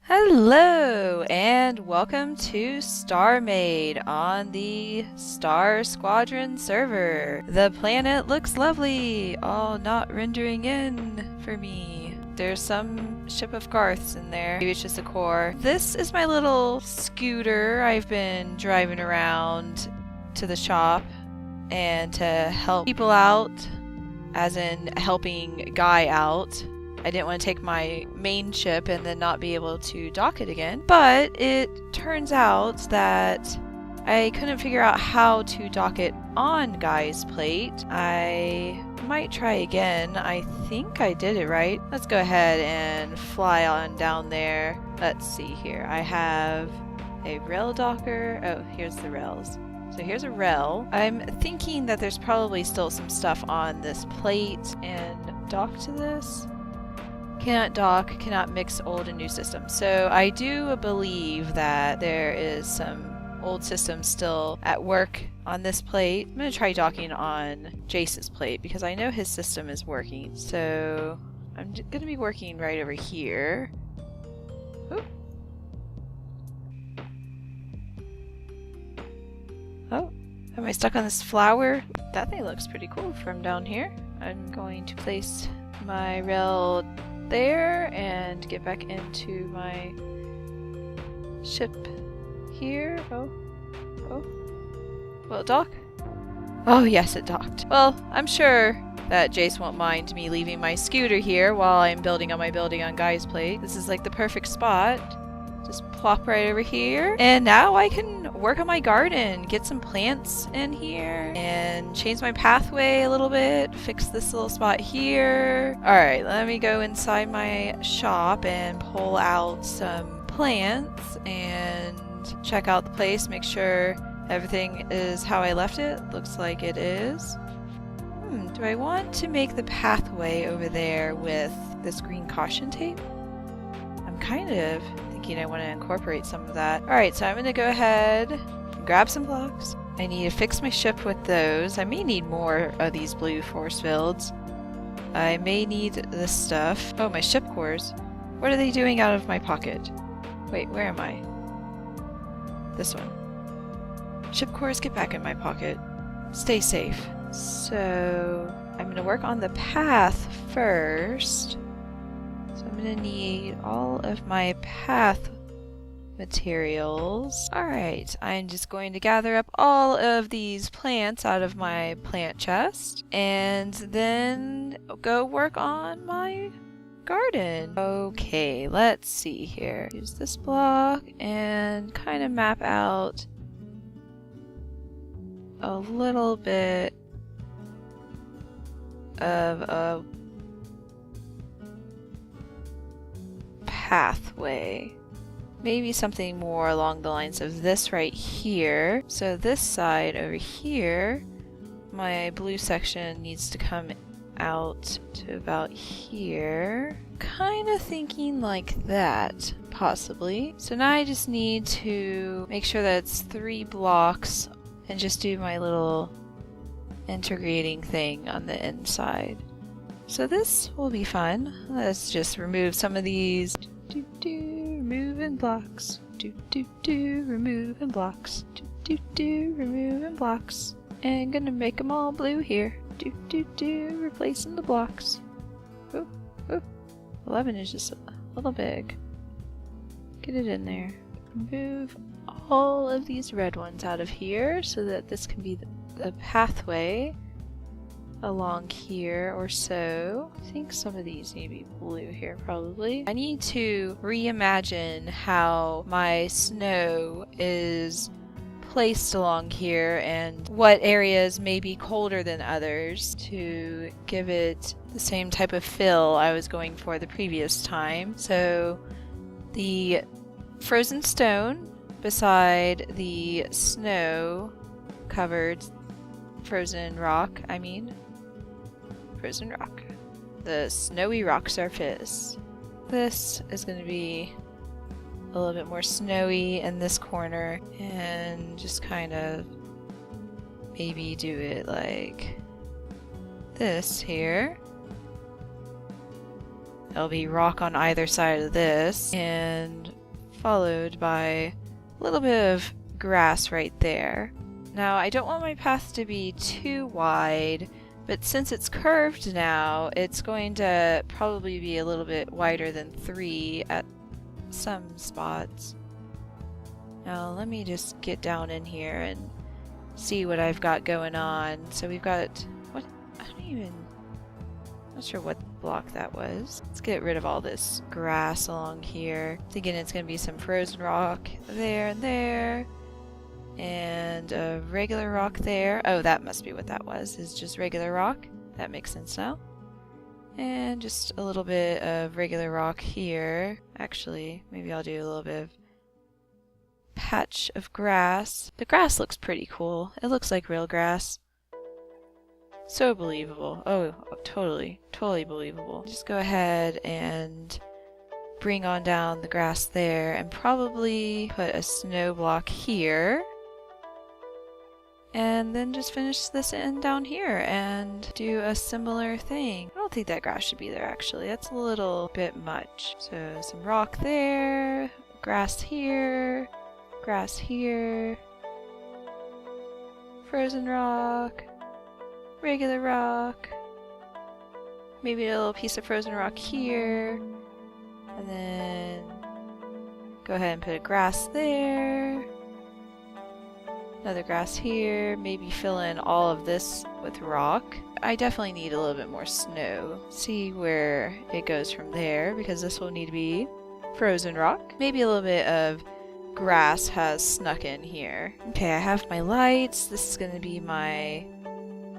Hello and welcome to StarMade on the StarSquadron server. The planet looks lovely, all not rendering in for me. There's some ship of Garth's in there. Maybe it's just a core. This is my little scooter I've been driving around to the shop and to help people out, as in helping Guy out. I didn't want to take my main ship and then not be able to dock it again. But it turns out that I couldn't figure out how to dock it on Guy's plate. I might try again. I think I did it right. Let's go ahead and fly on down there. Let's see here. I have a rail docker. Oh, here's the rails. So here's a rail. I'm thinking that there's probably still some stuff on this plate and dock to this. Cannot dock, cannot mix old and new systems. So I do believe that there is some old systems still at work on this plate. I'm going to try docking on Jace's plate because I know his system is working. So I'm going to be working right over here. Oop. Oh, am I stuck on this flower? That thing looks pretty cool from down here. I'm going to place my rail there and get back into my ship here. Oh, will it dock? Oh yes, it docked. Well, I'm sure that Jace won't mind me leaving my scooter here while I'm building on my building on Guy's plate. This is like the perfect spot. Just plop right over here. And now I can work on my garden, get some plants in here, and change my pathway a little bit, fix this little spot here. Alright, let me go inside my shop and pull out some plants and check out the place, make sure everything is how I left it. Looks like it is. Do I want to make the pathway over there with this green caution tape? I'm kind of thinking I want to incorporate some of that. Alright, so I'm going to go ahead and grab some blocks. I need to fix my ship with those. I may need more of these blue force fields. I may need this stuff. Oh, my ship cores. What are they doing out of my pocket? Wait, where am I? This one. Ship cores, get back in my pocket. Stay safe. So I'm going to work on the path first. I'm going to need all of my path materials. Alright, I'm just going to gather up all of these plants out of my plant chest and then go work on my garden. Okay, let's see here. Use this block and kind of map out a little bit of a pathway. Maybe something more along the lines of this right here. So this side over here, my blue section needs to come out to about here. Kind of thinking like that, possibly. So now I just need to make sure that it's 3 blocks and just do my little integrating thing on the inside. So this will be fun. Let's just remove some of these. Removing blocks. Removing blocks. Removing blocks. And gonna make them all blue here. Replacing the blocks. Oh, 11 is just a little big. Get it in there. Remove all of these red ones out of here so that this can be the pathway along here or so. I think some of these need to be blue here probably. I need to reimagine how my snow is placed along here and what areas may be colder than others to give it the same type of fill I was going for the previous time. So the frozen stone beside the snow covered frozen rock, frozen rock. The snowy rock surface. This is going to be a little bit more snowy in this corner and just kind of maybe do it like this here. There'll be rock on either side of this, and followed by a little bit of grass right there. Now, I don't want my path to be too wide, but since it's curved now, it's going to probably be a little bit wider than 3 at some spots. Now, let me just get down in here and see what I've got going on. So we've got, what, not sure what block that was. Let's get rid of all this grass along here. Thinking it's going to be some frozen rock there and there. And a regular rock there. Oh, that must be what that was. It's just regular rock. That makes sense now. And just a little bit of regular rock here. Actually, maybe I'll do a little bit of patch of grass. The grass looks pretty cool. It looks like real grass. So believable. Oh, totally believable. Just go ahead and bring on down the grass there and probably put a snow block here. And then just finish this in down here and do a similar thing. I don't think that grass should be there actually. That's a little bit much. So some rock there, grass here, frozen rock, regular rock, maybe a little piece of frozen rock here, and then go ahead and put a grass there. Another grass here, maybe fill in all of this with rock. I definitely need a little bit more snow. See where it goes from there, because this will need to be frozen rock. Maybe a little bit of grass has snuck in here. Okay, I have my lights. This is going to be my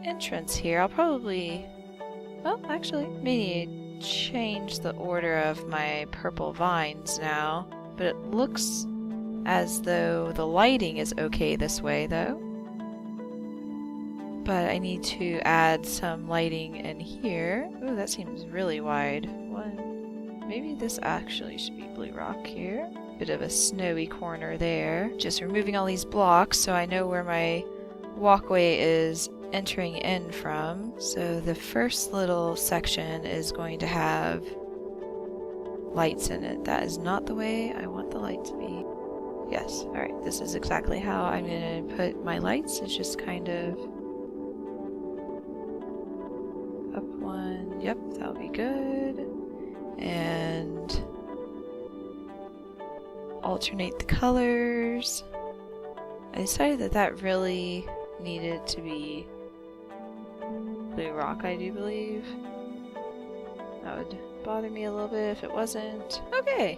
entrance here. I'll probably, well, actually, maybe change the order of my purple vines now, but it looks as though the lighting is okay this way though. But I need to add some lighting in here. Oh, that seems really wide. Maybe this actually should be blue rock here. Bit of a snowy corner there. Just removing all these blocks so I know where my walkway is entering in from. So the first little section is going to have lights in it. That is not the way I want the light to be. Yes, alright, this is exactly how I'm going to put my lights. It's just kind of up one. Yep, that'll be good. And alternate the colors. I decided that that really needed to be blue rock, I do believe. That would bother me a little bit if it wasn't. Okay.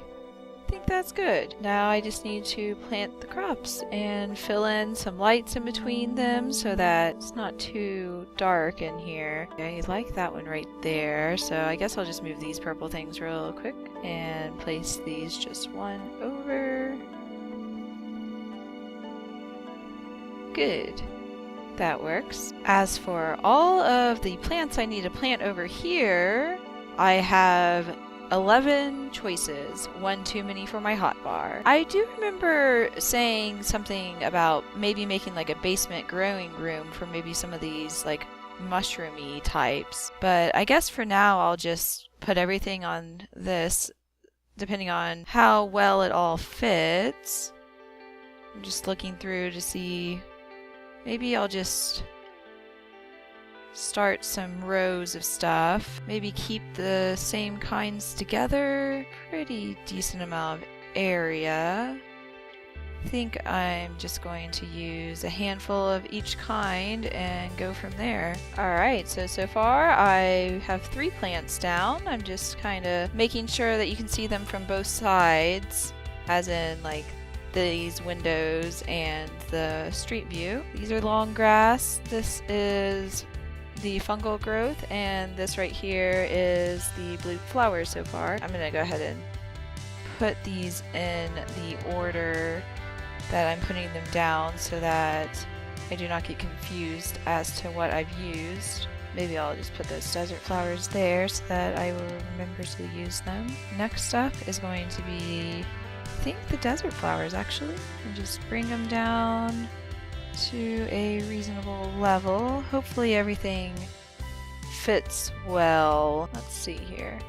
I think that's good. Now I just need to plant the crops and fill in some lights in between them so that it's not too dark in here. I like that one right there, so I guess I'll just move these purple things real quick and place these just one over. Good. That works. As for all of the plants I need to plant over here, I have 11 choices, one too many for my hotbar. I do remember saying something about maybe making like a basement growing room for maybe some of these like mushroomy types, but I guess for now I'll just put everything on this depending on how well it all fits. I'm just looking through to see, maybe I'll just start some rows of stuff. Maybe keep the same kinds together. Pretty decent amount of area. I think I'm just going to use a handful of each kind and go from there. Alright, so far I have 3 plants down. I'm just kind of making sure that you can see them from both sides, as in like these windows and the street view. These are long grass. This is the fungal growth, and this right here is the blue flowers so far. I'm gonna go ahead and put these in the order that I'm putting them down so that I do not get confused as to what I've used. Maybe I'll just put those desert flowers there so that I will remember to use them. Next up is going to be, I think, the desert flowers actually, and just bring them down to a reasonable level. Hopefully everything fits well. Let's see here.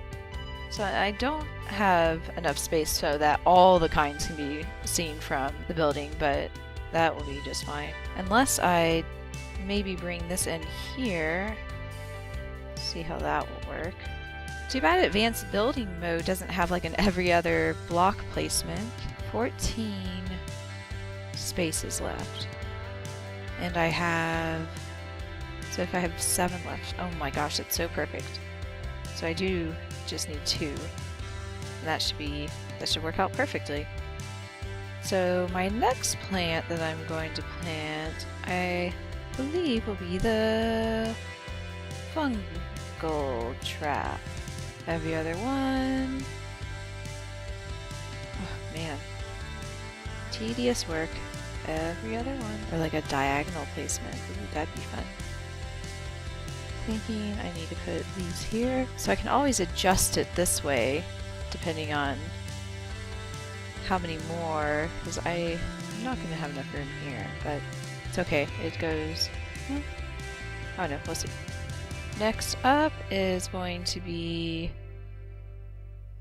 So I don't have enough space so that all the kinds can be seen from the building, but that will be just fine. Unless I maybe bring this in here. See how that will work. Too bad advanced building mode doesn't have like an every other block placement. 14 spaces left. And I have... So if I have 7 left, oh my gosh, that's so perfect. So I do just need 2. And that should work out perfectly. So my next plant that I'm going to plant, I believe will be the fungal trap. Every other one. Oh man. Tedious work. Every other one. Or like a diagonal placement. Ooh, that'd be fun. Thinking I need to put these here. So I can always adjust it this way depending on how many more, because I'm not going to have enough room here, but it's okay. It goes... Oh no, we'll see. Next up is going to be...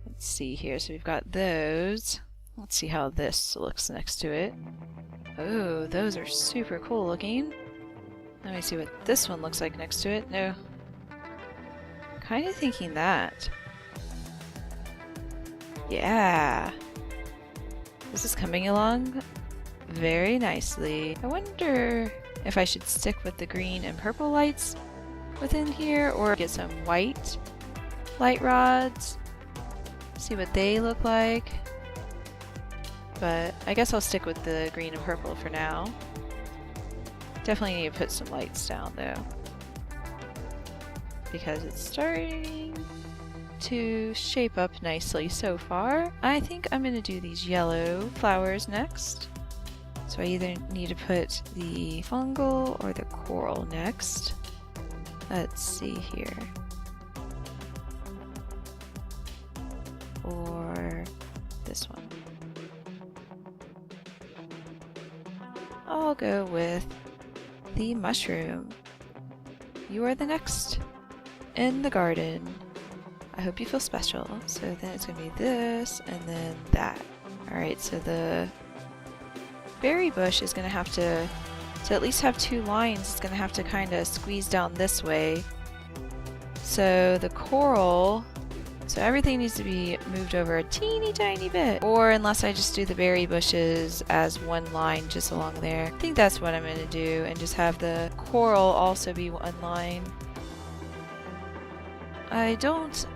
Let's see here. So we've got those. Let's see how this looks next to it. Oh, those are super cool looking. Let me see what this one looks like next to it. No. Kind of thinking that. Yeah. This is coming along very nicely. I wonder if I should stick with the green and purple lights within here or get some white light rods. See what they look like. But I guess I'll stick with the green and purple for now. Definitely need to put some lights down though, because it's starting to shape up nicely so far. I think I'm going to do these yellow flowers next. So I either need to put the fungal or the coral next. Let's see here. Or this one. I'll go with the mushroom. You are the next in the garden. I hope you feel special. So then it's going to be this and then that. Alright, so the berry bush is going to have to at least have 2 lines, it's going to have to kind of squeeze down this way. So the coral, so everything needs to be moved over a teeny tiny bit. Or unless I just do the berry bushes as 1 line just along there. I think that's what I'm going to do, and just have the coral also be 1 line. I don't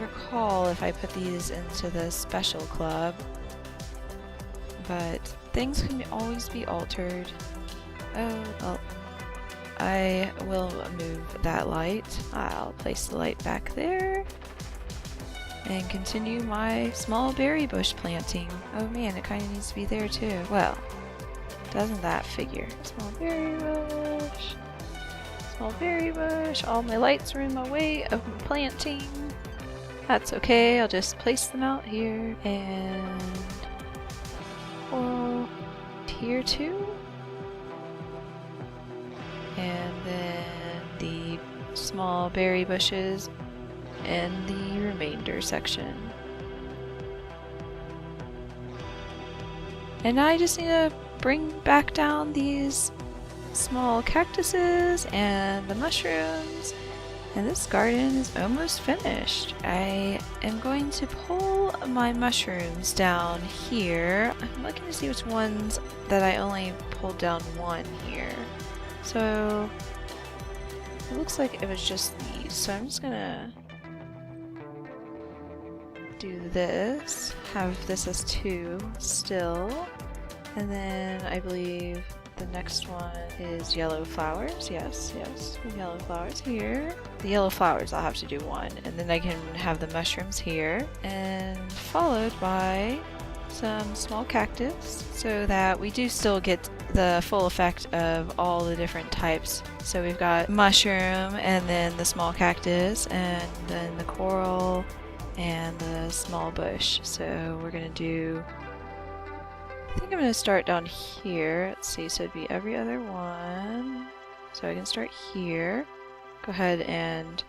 recall if I put these into the special club, but things can always be altered. Oh, well, I will move that light. I'll place the light back there and continue my small berry bush planting. Oh man, it kind of needs to be there too. Well, doesn't that figure? Small berry bush. Small berry bush. All my lights are in my way of planting. That's okay, I'll just place them out here. And coral here too. And then the small berry bushes in the remainder section. And now I just need to bring back down these small cactuses and the mushrooms. And this garden is almost finished. I am going to pull my mushrooms down here. I'm looking to see which ones that I only pulled down 1 here. So it looks like it was just these. So I'm just gonna do this, have this as 2 still, and then I believe the next one is yellow flowers. Yes, yellow flowers here. The yellow flowers I'll have to do 1, and then I can have the mushrooms here, and followed by some small cactus, so that we do still get the full effect of all the different types. So we've got mushroom, and then the small cactus, and then the coral, and the small bush. So we're gonna do, I think I'm gonna start down here. Let's see, so it'd be every other one. So I can start here. Go ahead and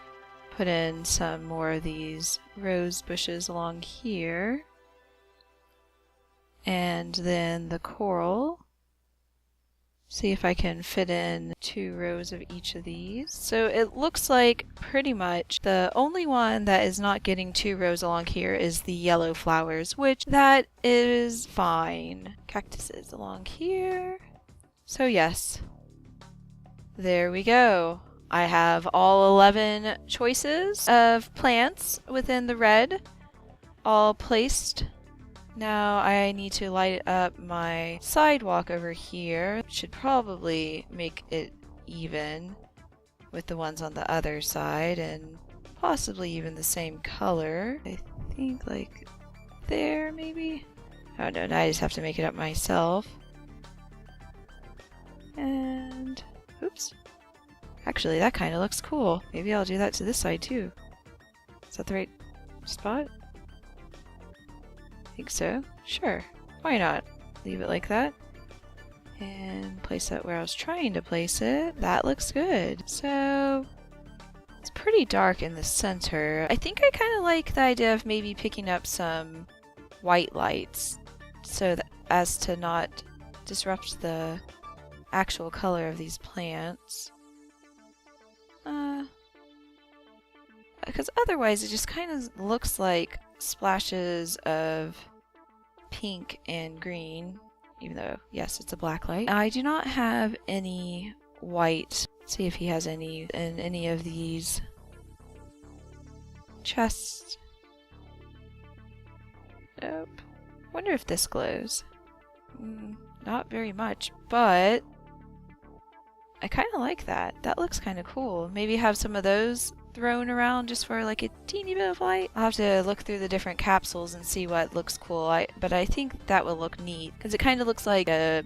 put in some more of these rose bushes along here. And then the coral. See if I can fit in 2 rows of each of these. So it looks like pretty much the only one that is not getting 2 rows along here is the yellow flowers, which that is fine. Cactuses along here. So yes, there we go. I have all 11 choices of plants within the red, all placed. Now I need to light up my sidewalk over here. Should probably make it even with the ones on the other side and possibly even the same color. I think like there maybe? Oh no, now I just have to make it up myself. And oops. Actually, that kind of looks cool. Maybe I'll do that to this side too. Is that the right spot? Think so? Sure. Why not? Leave it like that. And place that where I was trying to place it. That looks good. So it's pretty dark in the center. I think I kind of like the idea of maybe picking up some white lights so that as to not disrupt the actual color of these plants. Because otherwise it just kind of looks like splashes of pink and green, even though, yes, it's a black light. I do not have any white. Let's see if he has any in any of these chests. Nope. Wonder if this glows. Not very much, but I kind of like that. That looks kind of cool. Maybe have some of those thrown around just for like a teeny bit of light. I'll have to look through the different capsules and see what looks cool. But I think that will look neat because it kind of looks like a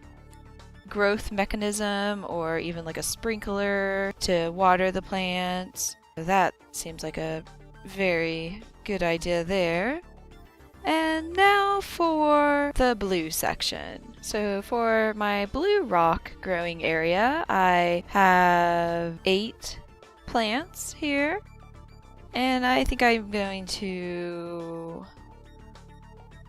growth mechanism or even like a sprinkler to water the plants. That seems like a very good idea there. And now for the blue section. So for my blue rock growing area, I have 8 plants here. And I think I'm going to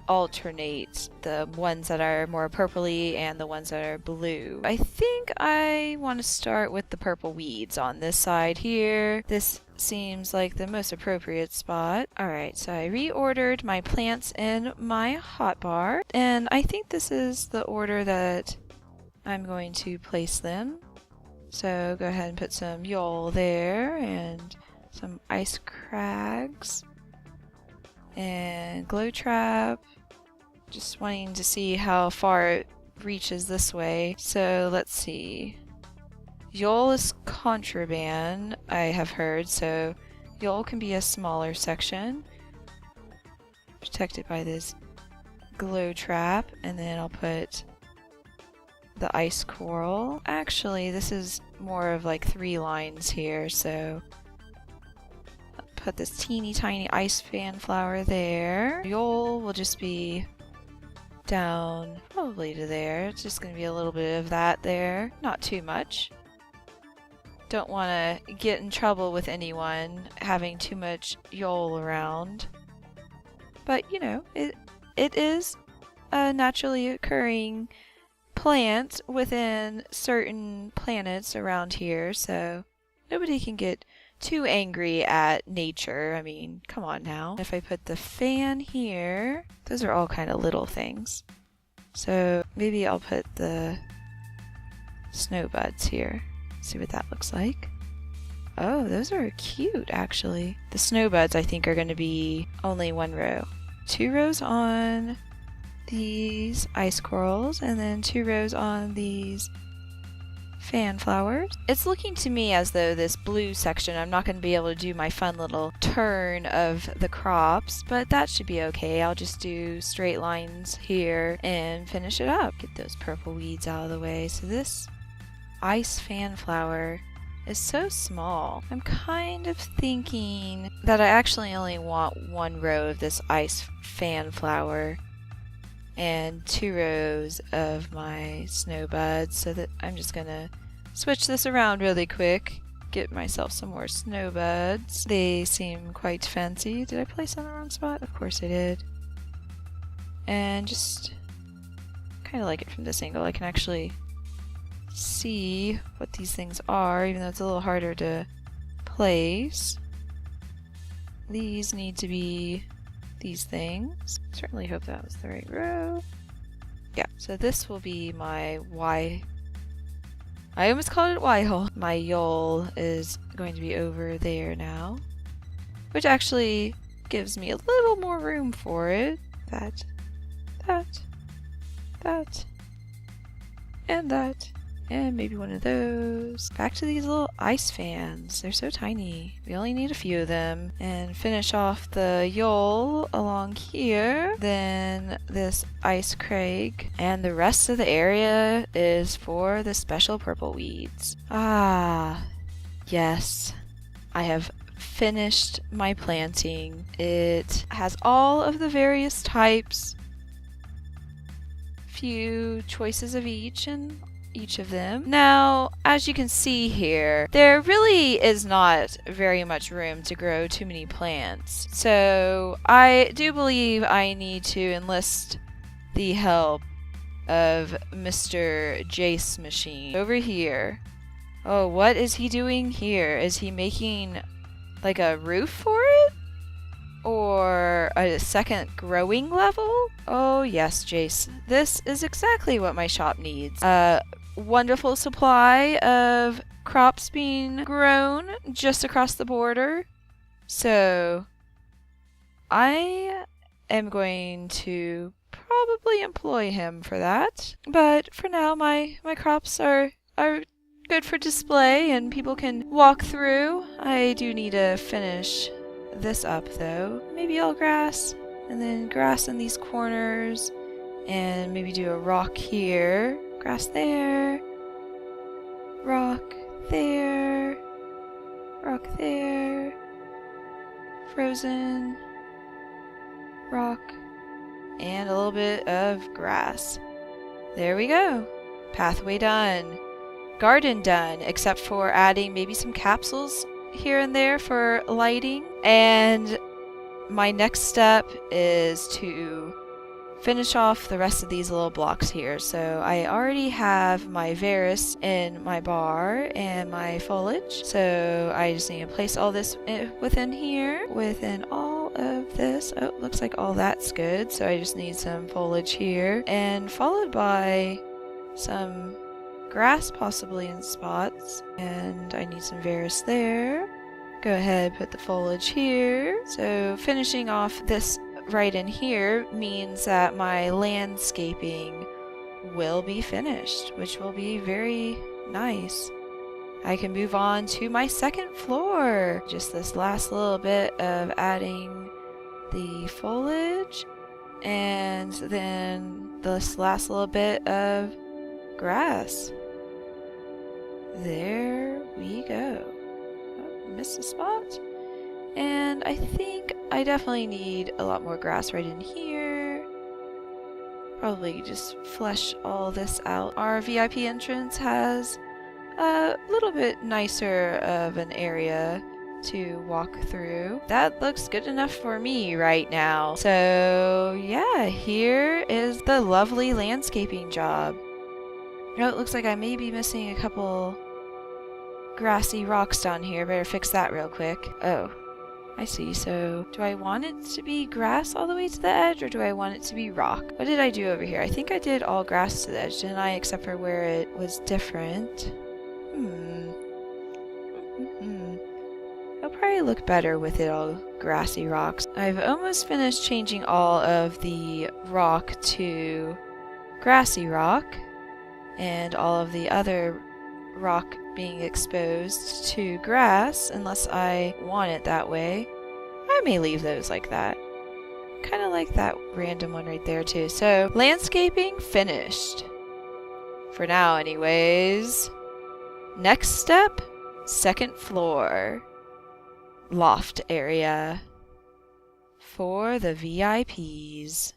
alternate the ones that are more purpley and the ones that are blue. I think I want to start with the purple weeds on this side here. This seems like the most appropriate spot. Alright, so I reordered my plants in my hotbar, and I think this is the order that I'm going to place them. So go ahead and put some Yule there, and some ice crags, and glow trap. Just wanting to see how far it reaches this way. So let's see. Yule is contraband, I have heard, so Yule can be a smaller section. Protected by this glow trap, and then I'll put the ice coral. Actually, this is more of like 3 lines here, so I'll put this teeny tiny ice fan flower there. Yule will just be down probably to there. It's just going to be a little bit of that there, not too much. Don't want to get in trouble with anyone having too much Yule around. But you know, it is a naturally occurring plant within certain planets around here, so nobody can get too angry at nature. I mean, come on now. If I put the fan here, those are all kind of little things. So maybe I'll put the snowbuds here. See what that looks like. Oh, those are cute actually. The snowbuds I think are going to be only 1 row. 2 rows on these ice corals and then 2 rows on these fan flowers. It's looking to me as though this blue section, I'm not going to be able to do my fun little turn of the crops, but that should be okay. I'll just do straight lines here and finish it up. Get those purple weeds out of the way. So this ice fan flower is so small. I'm kind of thinking that I actually only want 1 row of this ice fan flower and 2 rows of my snowbuds, so that I'm just gonna switch this around really quick get myself some more snow buds. They seem quite fancy. Did I place on the wrong spot? Of course I did. And just kind of like it from this angle. I can actually see what these things are, even though it's a little harder to place. These need to be these things. Certainly hope that was the right row. Yeah, so this will be my Y. I almost called it Y hole. My yole is going to be over there now, which actually gives me a little more room for it. That, and that. And maybe one of those. Back to these little ice fans. They're so tiny. We only need a few of them. And finish off the yole along here. Then this ice crag. And the rest of the area is for the special purple weeds. Ah, yes. I have finished my planting. It has all of the various types. Few choices of each and each of them. Now, as you can see here, there really is not very much room to grow too many plants. So I do believe I need to enlist the help of Mr. Jace Machine over here. Oh, what is he doing here? Is he making like a roof for it? Or a second growing level? Oh yes, Jace. This is exactly what my shop needs. Wonderful supply of crops being grown just across the border. So I am going to probably employ him for that. But for now, my crops are good for display and people can walk through. I do need to finish this up though. Maybe all grass, and then grass in these corners, and maybe do a rock here, grass there, rock there, rock there, frozen, rock, and a little bit of grass. There we go. Pathway done. Garden done, except for adding maybe some capsules here and there for lighting. And my next step is to finish off the rest of these little blocks here. So I already have my Varus in my bar and my foliage. So I just need to place all this within here, within all of this. Oh, looks like all that's good. So I just need some foliage here, and followed by some grass possibly in spots, and I need some Varus there. Go ahead, put the foliage here. So finishing off this right in here means that my landscaping will be finished, which will be very nice. I can move on to my second floor. Just this last little bit of adding the foliage, and then this last little bit of grass. There we go. Oh, missed a spot. And I think I definitely need a lot more grass right in here. Probably just flesh all this out. Our VIP entrance has a little bit nicer of an area to walk through. That looks good enough for me right now. So yeah, here is the lovely landscaping job. Oh, it looks like I may be missing a couple grassy rocks down here. Better fix that real quick. Oh, I see. So do I want it to be grass all the way to the edge, or do I want it to be rock? What did I do over here? I think I did all grass to the edge, didn't I? Except for where it was different. It'll probably look better with it all grassy rocks. I've almost finished changing all of the rock to grassy rock, and all of the other rock being exposed to grass, unless I want it that way. I may leave those like that. Kind of like that random one right there too. So landscaping finished. For now anyways. Next step, second floor. Loft area for the VIPs.